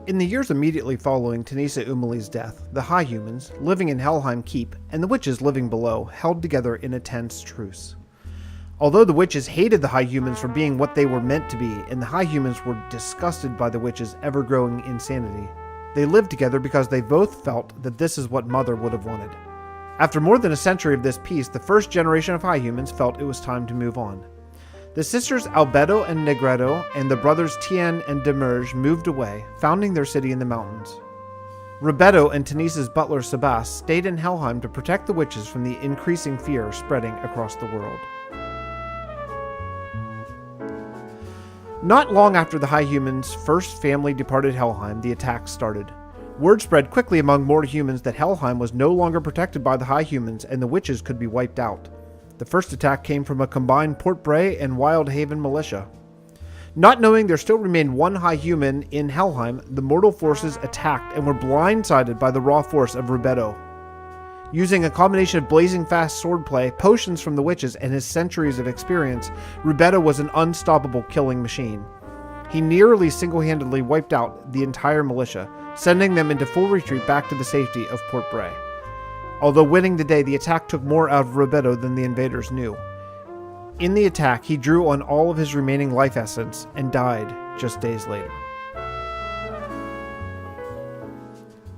In the years immediately following Tanisa Umali's death, the High Humans, living in Helheim Keep, and the witches living below, held together in a tense truce. Although the witches hated the High Humans for being what they were meant to be, and the High Humans were disgusted by the witches' ever-growing insanity, they lived together because they both felt that this is what Mother would have wanted. After more than a century of this peace, the first generation of High Humans felt it was time to move on. The sisters Albedo and Negredo and the brothers Tien and Demerge moved away, founding their city in the mountains. Roberto and Tanisa's butler Sebas stayed in Helheim to protect the witches from the increasing fear spreading across the world. Not long after the High Humans' first family departed Helheim, the attacks started. Word spread quickly among more humans that Helheim was no longer protected by the High Humans and the witches could be wiped out. The first attack came from a combined Port Bray and Wildhaven militia. Not knowing there still remained one High Human in Helheim, the mortal forces attacked and were blindsided by the raw force of Roberto. Using a combination of blazing fast swordplay, potions from the witches, and his centuries of experience, Roberto was an unstoppable killing machine. He nearly single-handedly wiped out the entire militia, sending them into full retreat back to the safety of Port Bray. Although winning the day, the attack took more out of Roberto than the invaders knew. In the attack, he drew on all of his remaining life essence and died just days later.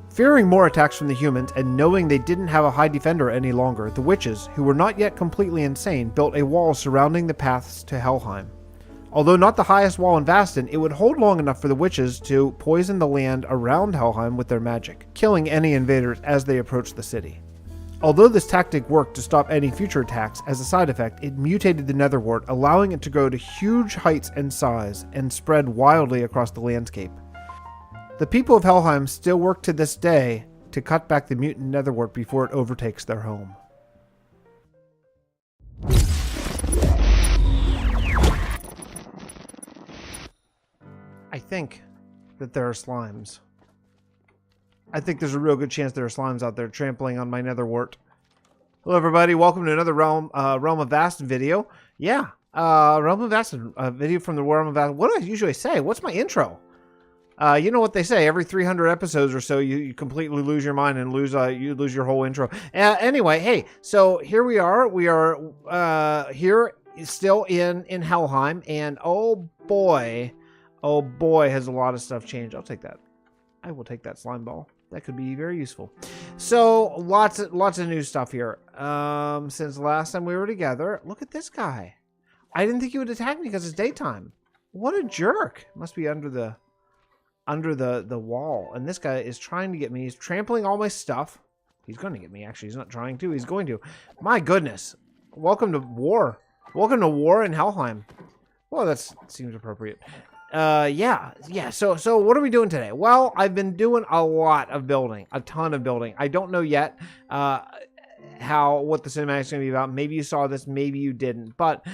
Fearing more attacks from the humans and knowing they didn't have a high defender any longer, the witches, who were not yet completely insane, built a wall surrounding the paths to Helheim. Although not the highest wall in Vasten, it would hold long enough for the witches to poison the land around Helheim with their magic, killing any invaders as they approached the city. Although this tactic worked to stop any future attacks, as a side effect, it mutated the Nether Wart, allowing it to grow to huge heights and size, and spread wildly across the landscape. The people of Helheim still work to this day to cut back the mutant Nether Wart before it overtakes their home. I think that there are slimes. I think there's a real good chance there are slimes out there trampling on my Nether Wart. Hello everybody, welcome to another Realm of Vasten video. Yeah, Realm of Vasten, a video from the Realm of Vasten. What do I usually say? What's my intro? You know what they say, every 300 episodes or so, you completely lose your mind and you lose your whole intro. Anyway, hey, so here we are. We are here still in Helheim, and oh boy, has a lot of stuff changed. I'll take that. I will take that slime ball. That could be very useful. So lots of new stuff here. Since the last time we were together. Look at this guy. I didn't think he would attack me because it's daytime. What a jerk. Must be under the wall. And this guy is trying to get me. He's trampling all my stuff. He's going to get me, actually. He's not trying to. He's going to. My goodness. Welcome to war. Welcome to war in Helheim. Well, that seems appropriate. Yeah. So what are we doing today? Well, I've been doing a lot of building, a ton of building. I don't know yet, what the cinematic's going to be about. Maybe you saw this, maybe you didn't, but,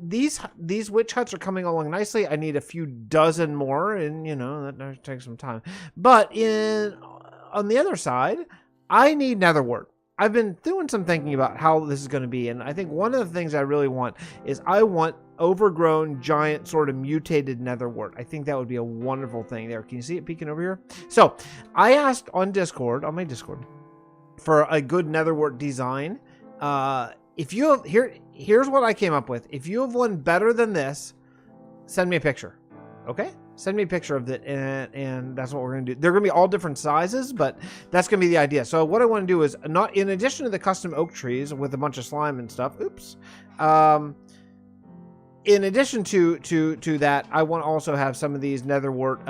these witch huts are coming along nicely. I need a few dozen more, and you know, that takes some time, but on the other side, I need Nether Wart. I've been doing some thinking about how this is going to be, and I think one of the things I really want is I want overgrown, giant, sort of mutated Nether Wart. I think that would be a wonderful thing there. Can you see it peeking over here? So, I asked on Discord, on my Discord, for a good Nether Wart design. If you have, here's what I came up with. If you have one better than this, send me a picture. Okay? Send me a picture of it, and that's what we're going to do. They're going to be all different sizes, but that's going to be the idea. So what I want to do is, not in addition to the custom oak trees with a bunch of slime and stuff, oops, in addition to that, I want to also have some of these Nether Wart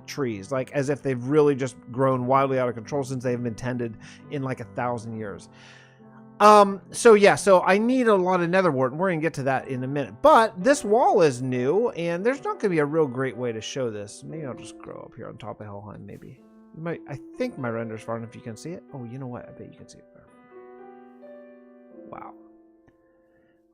trees, like as if they've really just grown wildly out of control since they've been tended in like 1,000 years. So I need a lot of Nether Wart, and we're going to get to that in a minute. But this wall is new, and there's not going to be a real great way to show this. Maybe I'll just grow up here on top of Helheim, maybe. I think my render's far enough you can see it. Oh, you know what? I bet you can see it better. Wow.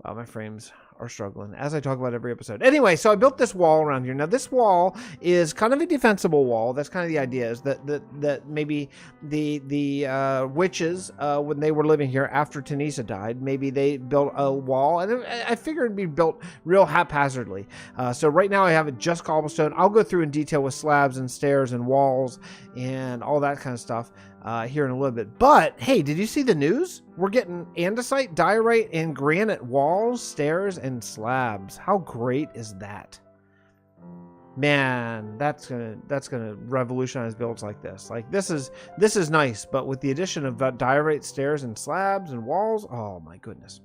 Wow, my frames are struggling, as I talk about every episode. Anyway, so I built this wall around here. Now, this wall is kind of a defensible wall. That's kind of the idea, is that maybe the witches, when they were living here after Tanisa died, maybe they built a wall, and I figured it'd be built real haphazardly. So right now I have it just cobblestone. I'll go through in detail with slabs and stairs and walls and all that kind of stuff here in a little bit. But hey, did you see the news? We're getting andesite, diorite, and granite walls, stairs, and slabs. How great is that? Man, that's gonna revolutionize builds like this. Like this is nice, but with the addition of diorite, stairs, and slabs and walls, oh my goodness.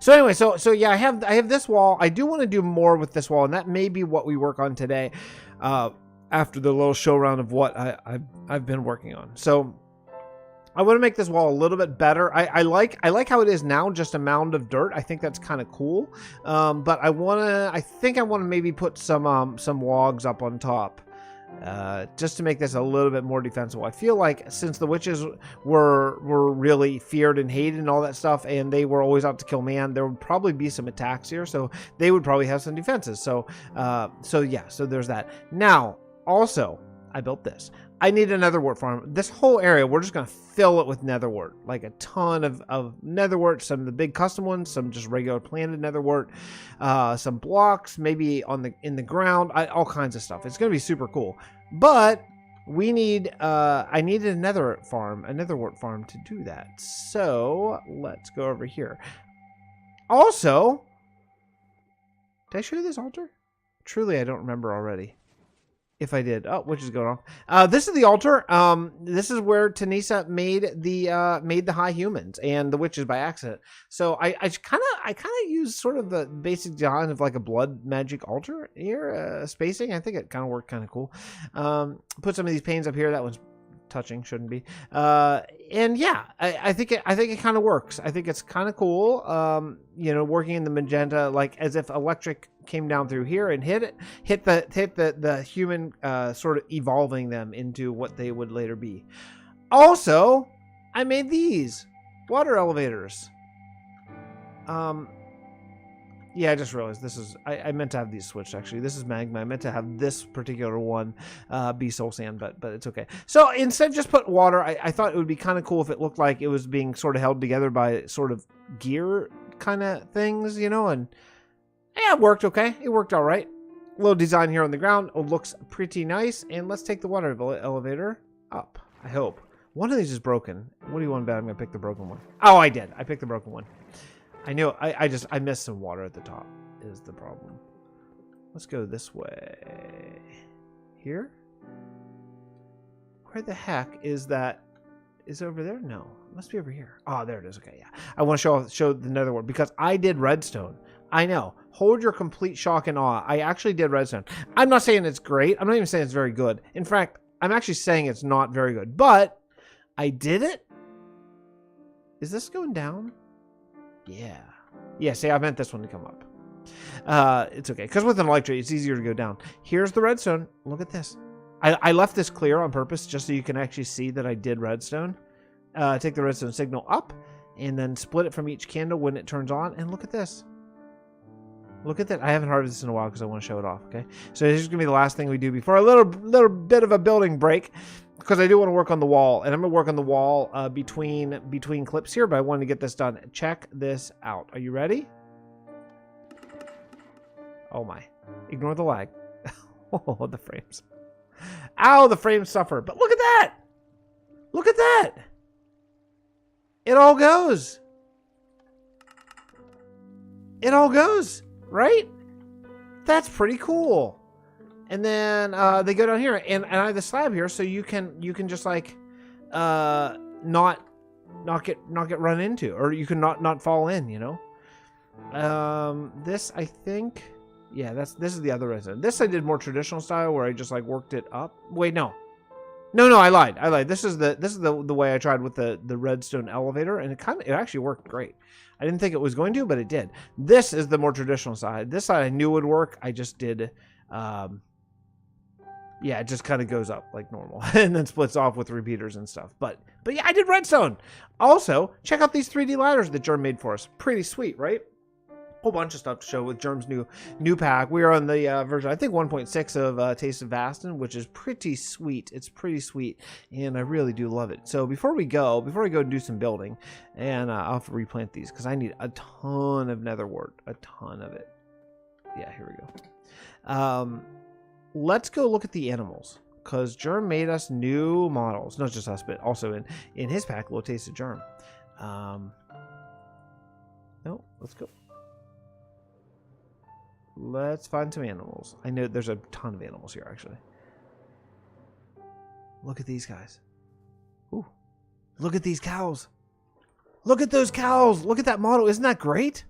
So anyway, so yeah, I have this wall. I do want to do more with this wall, and that may be what we work on today. After the little show round of what I've been working on. So I want to make this wall a little bit better. I like how it is now, just a mound of dirt. I think that's kind of cool. But I think I want to maybe put some logs up on top. Just to make this a little bit more defensible. I feel like since the witches were really feared and hated and all that stuff, and they were always out to kill man, there would probably be some attacks here, so they would probably have some defenses. So yeah, so there's that. Now, also, I built this. I need a Nether Wart farm. This whole area, we're just going to fill it with Nether Wart. Like a ton of Nether Wart, some of the big custom ones, some just regular planted Nether Wart, some blocks, maybe in the ground, all kinds of stuff. It's going to be super cool. But we need, I needed a Nether Wart farm to do that. So let's go over here. Also, did I show you this altar? Truly, I don't remember already. If I did. Oh, which is going off. This is the altar. This is where Tanisa made the high humans and the witches by accident. So I kind of use sort of the basic design of like a blood magic altar here, spacing. I think it kind of worked kind of cool. Put some of these panes up here. That one's touching, shouldn't be. And yeah, I think it kind of works. I think it's kind of cool. You know, working in the magenta, like as if electric came down through here and hit the human, sort of evolving them into what they would later be. Also, I made these water elevators. Yeah, I just realized this is, I meant to have these switched actually. This is magma. I meant to have this particular one be soul sand, but it's okay. So instead of just put water, I thought it would be kind of cool if it looked like it was being sort of held together by sort of gear kind of things, you know, and yeah, it worked okay. It worked all right. A little design here on the ground. It looks pretty nice. And let's take the water elevator up, I hope. One of these is broken. What do you want about? I'm going to pick the broken one. Oh, I did. I picked the broken one. I knew. I missed some water at the top is the problem. Let's go this way. Here? Where the heck is that? Is it over there? No. It must be over here. Oh, there it is. Okay, yeah. I want to show the Nether Wart because I did redstone. I know. Hold your complete shock and awe. I actually did redstone. I'm not saying it's great. I'm not even saying it's very good. In fact, I'm actually saying it's not very good. But I did it. Is this going down? Yeah. Yeah, see, I meant this one to come up. It's okay. Because with an electric, it's easier to go down. Here's the redstone. Look at this. I left this clear on purpose just so you can actually see that I did redstone. Take the redstone signal up and then split it from each candle when it turns on. And look at this. Look at that. I haven't harvested this in a while because I want to show it off, okay? So this is going to be the last thing we do before a little bit of a building break because I do want to work on the wall. And I'm going to work on the wall between clips here, but I wanted to get this done. Check this out. Are you ready? Oh, my. Ignore the lag. Oh, the frames. Ow, the frames suffer. But look at that. Look at that. It all goes. It all goes. Right? That's pretty cool. And then they go down here, and I have the slab here, so you can just like not get run into, or you can not fall in, you know. This I think, yeah, this is the other resident. This I did more traditional style where I just like worked it up. Wait, no, I lied. This is the way I tried with the redstone elevator, and it actually worked great. I didn't think it was going to, but it did. This is the more traditional side. This side I knew would work. I just did, yeah, it just kind of goes up like normal and then splits off with repeaters and stuff. But yeah, I did redstone. Also, check out these 3D ladders that Jerm made for us. Pretty sweet, right? whole bunch of stuff to show with Jerm's new pack. We are on the version, I think, 1.6 of Taste of Vasten, which is pretty sweet. It's pretty sweet, and I really do love it. So before we go and do some building, and I'll have to replant these because I need a ton of Nether Wart, a ton of it. Yeah, here we go. Let's go look at the animals, because Jerm made us new models. Not just us, but also in his pack, Little Taste of Jerm. No, let's go. Let's find some animals. I know there's a ton of animals here, actually. Look at these guys. Ooh. Look at these cows. Look at those cows. Look at that model. Isn't that great?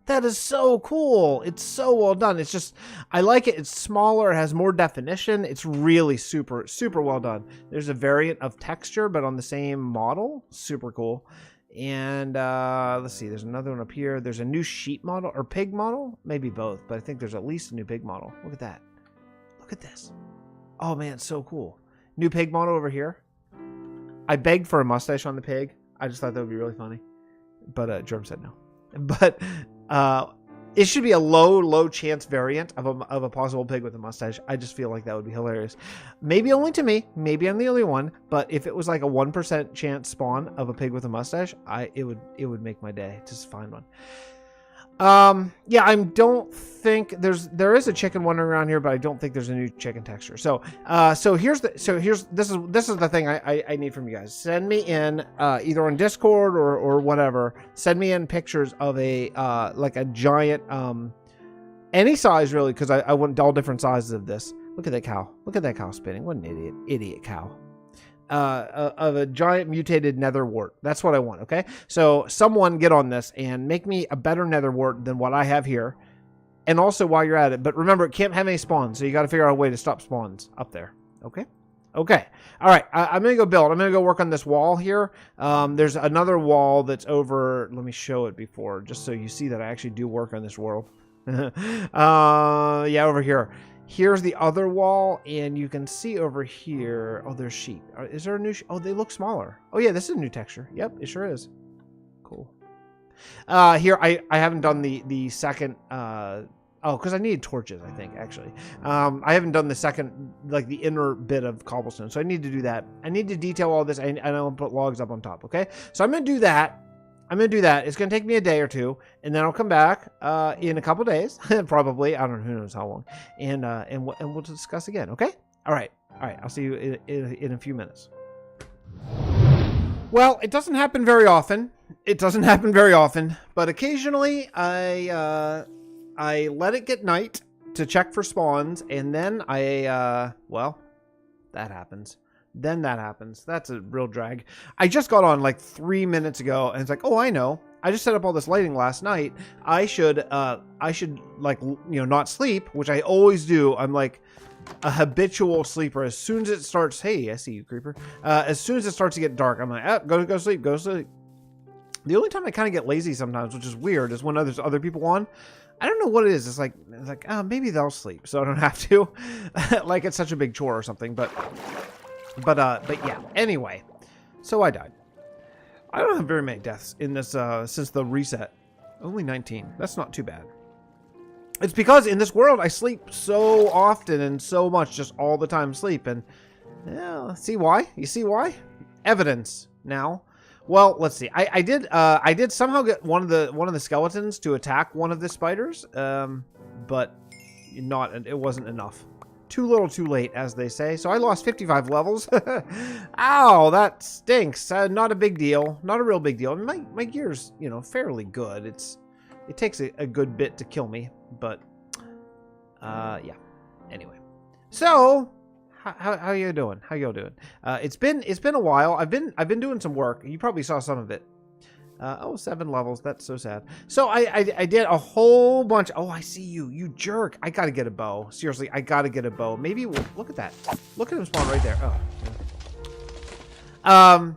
That is so cool. It's so well done. It's just, I like it. It's smaller. It has more definition. It's really super, super well done. There's a variant of texture, but on the same model. Super cool. And let's see, there's another one up here. There's a new sheep model or pig model, maybe both, but I think there's at least a new pig model. Look at that. Look at this. Oh man, it's so cool. New pig model over here. I begged for a mustache on the pig. I just thought that would be really funny, but Jerm said no. But it should be a low chance variant of a possible pig with a mustache. I just feel like that would be hilarious. Maybe only to me. Maybe I'm the only one. But if it was like a 1% chance spawn of a pig with a mustache, it would make my day. Just find one. Yeah, I don't think there is a chicken wandering around here, but I don't think there's a new chicken texture. So this is the thing I need from you guys. Send me in either on Discord or whatever. Send me in pictures of a like a giant any size really, because I want all different sizes of this. Look at that cow. Look at that cow spinning. What an idiot cow. Of a giant mutated Nether Wart. That's what I want, okay? So someone get on this and make me a better Nether Wart than what I have here. And also while you're at it, but remember, it can't have any spawns, so you got to figure out a way to stop spawns up there, okay? Okay. All right, I'm going to go build. I'm going to go work on this wall here. There's another wall that's over. Let me show it before, just so you see that I actually do work on this world. Yeah, over here. Here's the other wall, and you can see over here. Oh, there's sheep. Is there a new? Oh, they look smaller. Oh yeah, this is a new texture. Yep, it sure is. Cool. Here I haven't done the second. Oh, because I needed torches, I think actually. I haven't done the second, like the inner bit of cobblestone, so I need to do that. I need to detail all this, and I'll put logs up on top. Okay, so I'm gonna do that. It's going to take me a day or two, and then I'll come back in a couple days, probably. I don't know, who knows how long, and we'll discuss again. Okay? All right. I'll see you in a few minutes. Well, it doesn't happen very often. But occasionally I let it get night to check for spawns, and then well, that happens. That's a real drag. I just got on like 3 minutes ago, and it's like, oh, I know. I just set up all this lighting last night. I should like, not sleep, which I always do. I'm like a habitual sleeper. As soon as it starts, hey, I see you, creeper. As soon as it starts to get dark, I'm like, go to sleep, go to sleep. The only time I kind of get lazy sometimes, which is weird, is when there's other people on. I don't know what it is. It's like, oh, maybe they'll sleep, so I don't have to. Like it's such a big chore or something, But yeah, anyway, so I died. I don't have very many deaths in this, since the reset. Only 19. That's not too bad. It's because in this world, I sleep so often and so much, just all the time sleep. And, yeah, see why? You see why? Evidence now. Well, let's see. I did somehow get one of the skeletons to attack one of the spiders, but it wasn't enough. Too little, too late, as they say. So I lost 55 levels. Ow, that stinks. Not a big deal. Not a real big deal. My gear's, fairly good. It takes a good bit to kill me, but yeah. Anyway, so how you doing? How y'all doing? It's been a while. I've been doing some work. You probably saw some of it. Oh, 7 levels. That's so sad. So I did a whole bunch. Oh, I see you. You jerk. I got to get a bow. Seriously, I got to get a bow. Maybe we'll look at that. Look at him spawn right there. Oh.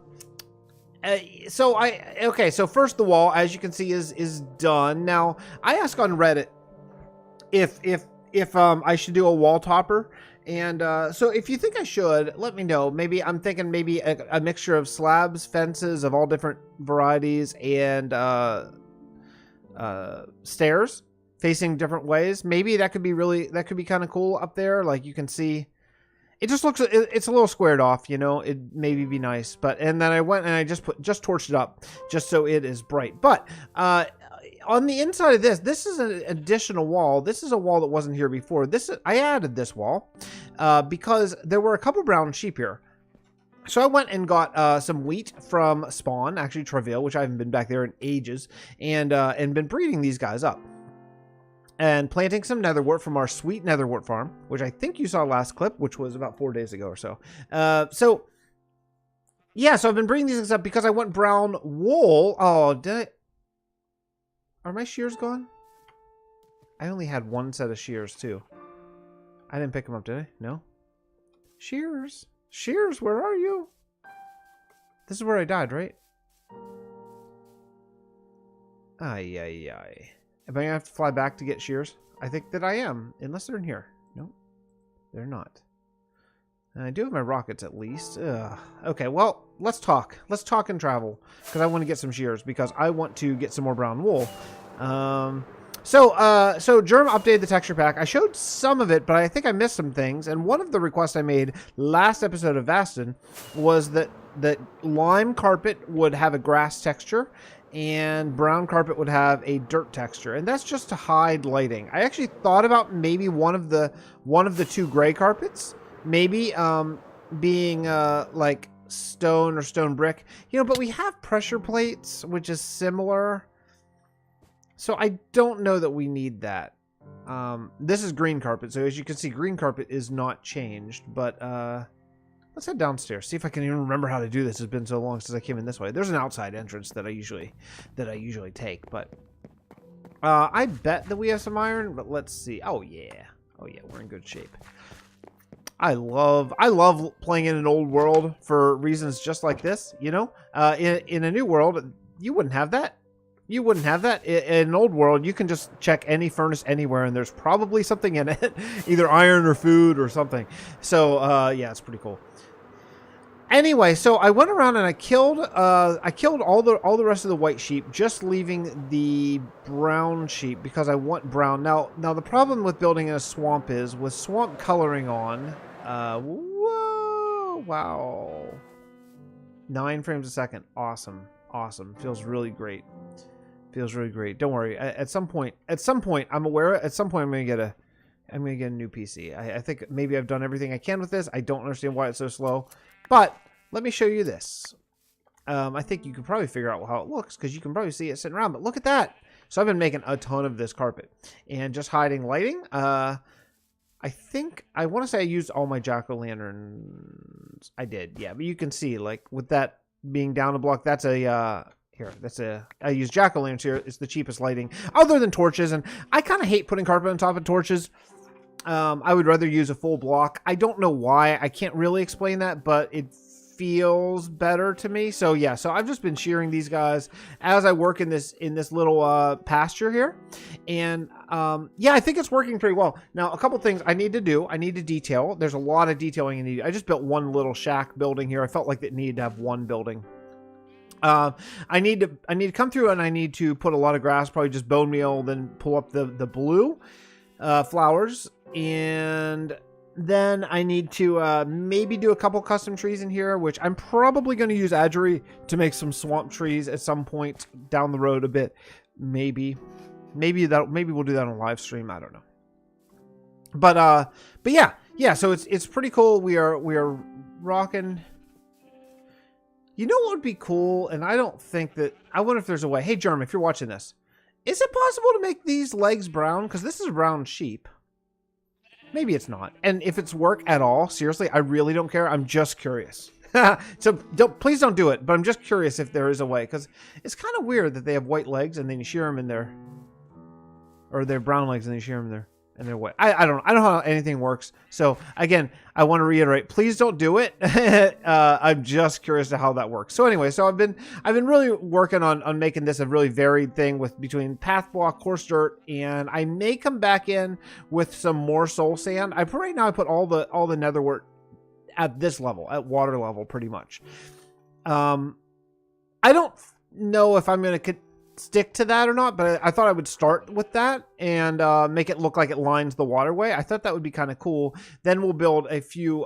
So first the wall, as you can see, is done. Now, I asked on Reddit if I should do a wall topper. And so if you think I should, let me know. I'm thinking maybe a mixture of slabs, fences of all different varieties, and stairs facing different ways. Maybe that could be kind of cool up there. Like you can see, it just looks, it's a little squared off, you know, it maybe be nice. But, and then I went and I just torched it up just so it is bright. But, on the inside of this is an additional wall. This is a wall that wasn't here before. I added this wall, because there were a couple brown sheep here. So I went and got some wheat from spawn, actually Travail, which I haven't been back there in ages, and been breeding these guys up. And planting some Nether Wart from our sweet Nether Wart farm, which I think you saw last clip, which was about 4 days ago or so. Yeah, so I've been breeding these things up because I want brown wool. Oh, are my shears gone? I only had one set of shears, too. I didn't pick them up, did I? No? Shears? Shears, where are you? This is where I died, right? Ay, ay, ay. Am I going to have to fly back to get shears? I think that I am, unless they're in here. No, they're not. And I do have my rockets at least. Ugh. Okay, well, let's talk. Let's talk and travel, because I want to get some shears, because I want to get some more brown wool. So Jerm updated the texture pack. I showed some of it, but I think I missed some things. And one of the requests I made last episode of Vasten was that lime carpet would have a grass texture, and brown carpet would have a dirt texture, and that's just to hide lighting. I actually thought about maybe one of the two gray carpets. Maybe being like stone or stone brick, you know, but we have pressure plates, which is similar. So I don't know that we need that. This is green carpet. So as you can see, green carpet is not changed, but let's head downstairs. See if I can even remember how to do this. It's been so long since I came in this way. There's an outside entrance that I usually take, but I bet that we have some iron, but let's see. Oh yeah, we're in good shape. I love playing in an old world for reasons just like this, you know? In a new world, you wouldn't have that. You wouldn't have that. In an old world, you can just check any furnace anywhere, and there's probably something in it. Either iron or food or something. So, yeah, it's pretty cool. Anyway, so I went around and I killed all the rest of the white sheep, just leaving the brown sheep because I want brown. Now the problem with building in a swamp is with swamp coloring on. Whoa, wow, 9 frames a second, awesome. Feels really great. Don't worry. At some point, I'm aware. At some point, I'm gonna get a new PC. I think maybe I've done everything I can with this. I don't understand why it's so slow. But let me show you this. I think you can probably figure out how it looks because you can probably see it sitting around. But look at that. So I've been making a ton of this carpet and just hiding lighting. I think I want to say I used all my jack-o'-lanterns. I did, yeah. But you can see, like, with that being down a block, that's a I use jack-o'-lanterns here. It's the cheapest lighting other than torches, and I kind of hate putting carpet on top of torches. I would rather use a full block. I don't know why. I can't really explain that, but it feels better to me. So yeah, so I've just been shearing these guys as I work in this little pasture here, and yeah, I think it's working pretty well. Now, a couple things I need to do. I need to detail. There's a lot of detailing I need. I just built one little shack building here. I felt like it needed to have one building. I need to come through and I need to put a lot of grass, probably just bone meal, then pull up the blue flowers. And then I need to maybe do a couple custom trees in here, which I'm probably going to use Adgery to make some swamp trees at some point down the road a bit. Maybe we'll do that on live stream. I don't know. But yeah. So it's pretty cool. We are rocking. You know what would be cool? And I don't think that. I wonder if there's a way. Hey, Jerm, if you're watching this, is it possible to make these legs brown? Because this is a brown sheep. Maybe it's not. And if it's work at all, seriously, I really don't care. I'm just curious. So please don't do it. But I'm just curious if there is a way. Because it's kind of weird that they have white legs and then you shear them in there. Or they're brown legs and then you shear them there. And they're white. I don't know how anything works. So again, I want to reiterate, please don't do it. I'm just curious to how that works. So anyway, so I've been really working on making this a really varied thing with between path block, coarse dirt, and I may come back in with some more soul sand. Right now I put all the Nether Wart at this level, at water level, pretty much. I don't know if I'm going to stick to that or not, but I thought I would start with that and make it look like it lines the waterway. I thought that would be kind of cool. Then we'll build a few,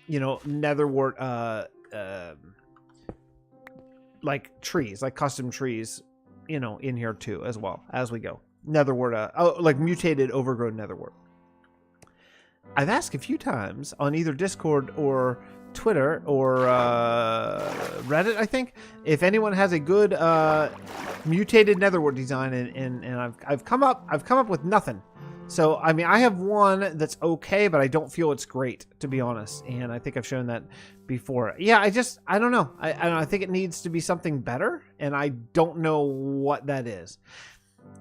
you know, Nether Wart, like trees, like custom trees, you know, in here too as well as we go. Nether Wart, like mutated overgrown Nether Wart. I've asked a few times on either Discord or Twitter or Reddit, I think, if anyone has a good mutated Nether Wart design, and I've come up with nothing. So I mean, I have one that's okay, but I don't feel it's great, to be honest. And I think I've shown that before. Yeah, I don't know. I think it needs to be something better, and I don't know what that is.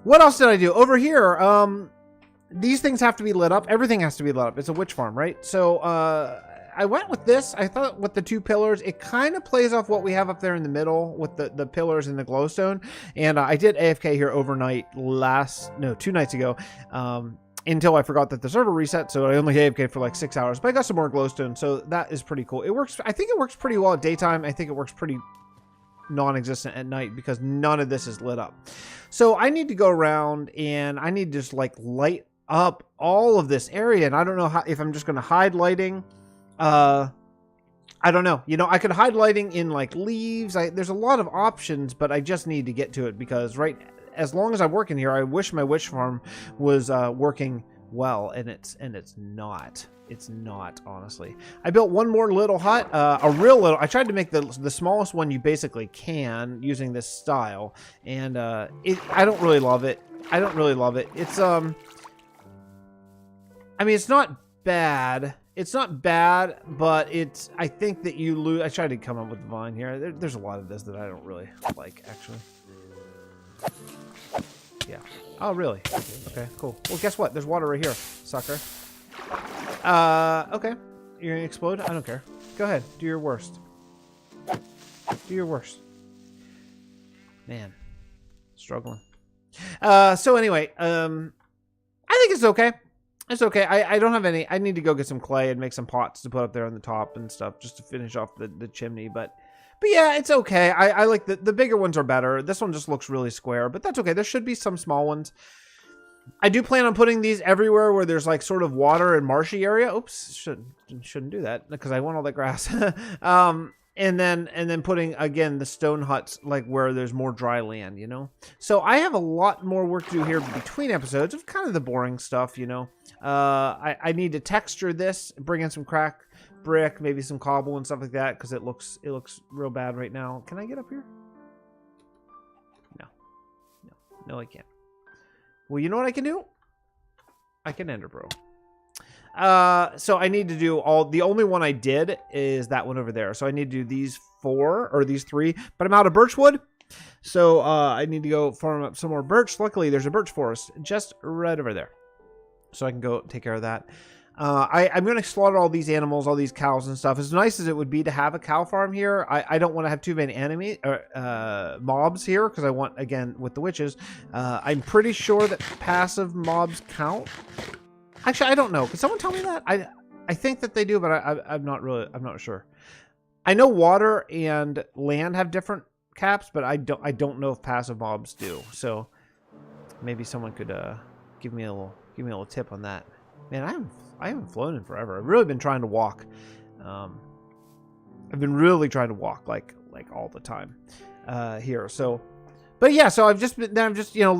What else did I do over here? These things have to be lit up. Everything has to be lit up. It's a witch farm, right? So I went with this. I thought with the 2 pillars, it kind of plays off what we have up there in the middle with the pillars and the glowstone. And I did AFK here overnight 2 nights ago, until I forgot that the server reset. So I only AFK'd for like 6 hours, but I got some more glowstone. So that is pretty cool. It works. I think it works pretty well at daytime. I think it works pretty non-existent at night because none of this is lit up. So I need to go around and I need to just like light up all of this area. And I don't know how, if I'm just going to hide lighting. I don't know. You know, I could hide lighting in like leaves. There's a lot of options, but I just need to get to it because as long as I'm working here, I wish my witch farm was working well, and it's not. It's not, honestly. I built one more little hut, a real little. I tried to make the smallest one you basically can using this style, and I don't really love it. I don't really love it. It's I mean, it's not bad. It's not bad, but it's. I think that you lose. I tried to come up with the vine here. There's a lot of this that I don't really like, actually. Yeah. Oh, really? Okay, cool. Well, guess what? There's water right here, sucker. Okay. You're gonna explode? I don't care. Go ahead. Do your worst. Do your worst. Man. Struggling. So anyway, I think it's okay. It's okay. I don't have any. I need to go get some clay and make some pots to put up there on the top and stuff just to finish off the chimney, but yeah, it's okay. I like the bigger ones are better. This one just looks really square, but that's okay. There should be some small ones. I do plan on putting these everywhere where there's like sort of water and marshy area. Oops, shouldn't do that because I want all that grass. And then putting again the stone huts like where there's more dry land, you know. So I have a lot more work to do here between episodes of kind of the boring stuff, you know. I need to texture this, bring in some crack brick, maybe some cobble and stuff like that because it looks real bad right now. Can I get up here? No, I can't. Well, you know what I can do? I can ender bro. So I need to do the only one I did is that one over there. So I need to do these 4 or these 3, but I'm out of birch wood. So I need to go farm up some more birch. Luckily, there's a birch forest just right over there. So I can go take care of that. I'm going to slaughter all these animals, all these cows and stuff. As nice as it would be to have a cow farm here, I don't want to have too many mobs here because I want, again, with the witches, I'm pretty sure that passive mobs count. Actually, I don't know. Can someone tell me that? I think that they do, but I'm not sure. I know water and land have different caps, but I don't know if passive mobs do. So maybe someone could give me a little tip on that. Man, I haven't flown in forever. I've really been trying to walk. I've been really trying to walk like all the time here. So, but yeah, so I've just been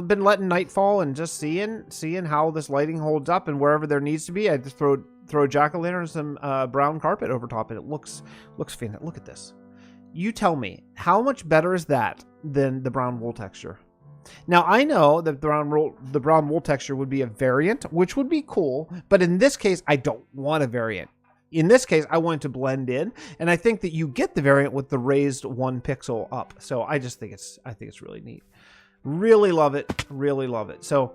been letting night fall and just seeing how this lighting holds up, and wherever there needs to be, I just throw a jack-o'-lantern and some brown carpet over top, and it looks fantastic. Look at this. You tell me, how much better is that than the brown wool texture? Now, I know that the brown wool texture would be a variant, which would be cool, but in this case, I don't want a variant. In this case, I want it to blend in, and I think that you get the variant with the raised 1 pixel up. So I think it's really neat. Really love it. Really love it. So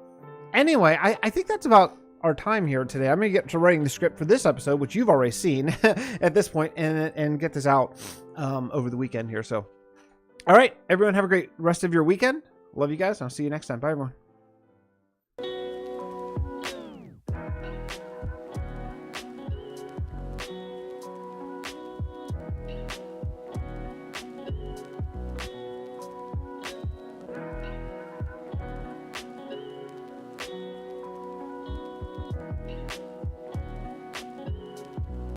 anyway, I think that's about our time here today. I'm going to get to writing the script for this episode, which you've already seen at this point, and get this out over the weekend here. So, all right, everyone, have a great rest of your weekend. Love you guys. I'll see you next time. Bye, everyone.